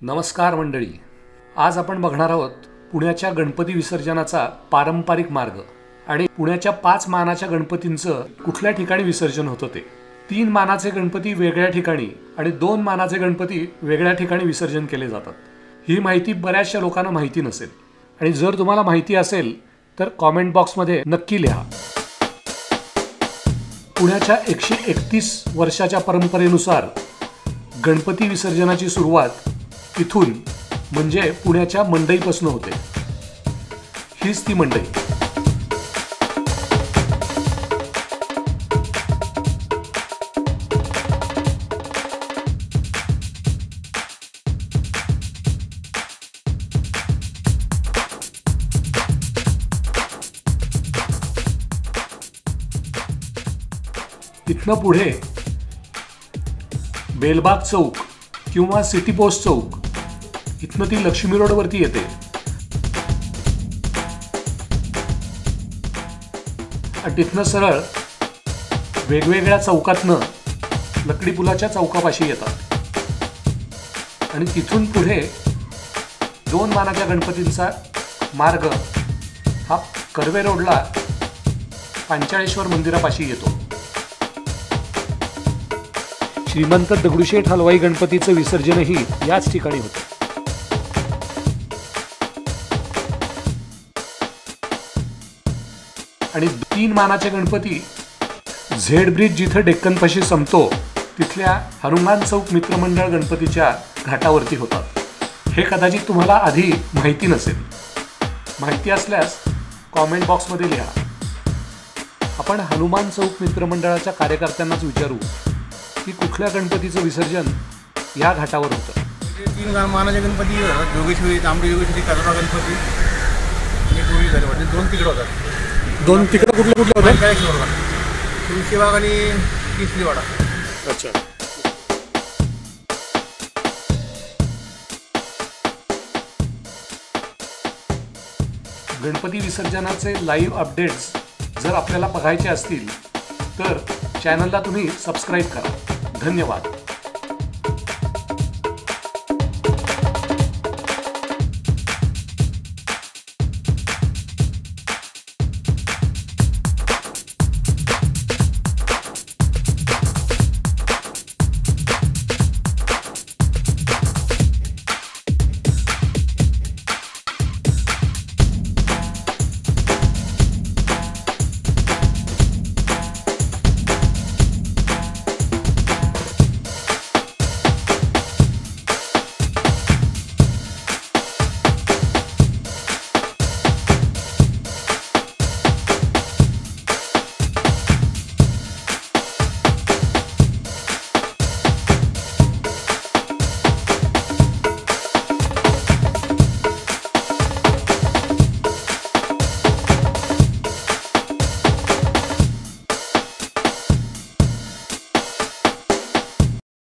नमस्कार मंडळी, आज आपण बघणार आहोत पुण्याच्या गणपती विसर्जनाचा पारंपरिक मार्ग आणि पुण्याच्या 5 मानाच्या गणपतींचं कुठल्या ठिकाणी विसर्जन होतं ते। 3 मानाचे गणपती वेगळ्या ठिकाणी आणि 2 मानाचे गणपती वेगळ्या ठिकाणी विसर्जन केले जातात। ही माहिती बऱ्याचशा लोकांना माहिती नसेल आणि जर तुम्हाला माहिती असेल तर कमेंट बॉक्समध्ये नक्की लिहा। पुण्याच्या 131 वर्षाच्या परंपरेनुसार गणपती विसर्जनाची सुरुवात इथून म्हणजे पुण्याच्या मंडईपासून होते। हीच ती मंडई। इथनं पुढे बेलबाग चौक किंवा सिटी पोस्ट चौक, इथनं ती लक्ष्मी रोड वरती येते आणि तिथनं सरळ वेगवेगळ्या चौकातनं लकडी पुलाच्या चौकापाशी येतात आणि तिथून पुढे 2 मानाच्या गणपतींचा मार्ग हा कर्वे रोडला पांचाळेश्वर मंदिरापाशी येतो। श्रीमंत दगडूशेठ हलवाई गणपतीचं विसर्जनही याच ठिकाणी होतं। आणि 3 मानाचे गणपती झेड ब्रिज जिथे डेक्कन पाशी संपतो तिथल्या हनुमान चौक मित्रमंडळ गणपतीच्या घाटावरती होतात। हे कदाचित तुम्हाला आधी माहिती नसेल। माहिती असल्यास कमेंट बॉक्समध्ये लिहा। आपण हनुमान चौक मित्रमंडळाच्या कार्यकर्त्यांनाच विचारू की कुठल्या गणपतीचं विसर्जन या घाटावर होतं। 3 मानाचे गणपती जोगेश्वरी, तांबडी जोगेश्वरी, कर्नाटक गणपती आणि पूर्वी झाले होते। 2 तिकडे होतात। 2 तिकडे कुठले होते? पंचाळेश्वरला, तुळशीबाग आणि किसलीवाडा। अच्छा। गणपती विसर्जनाचे लाईव्ह अपडेट्स जर आपल्याला बघायचे असतील तर चॅनलला तुम्ही सबस्क्राईब करा। धन्यवाद।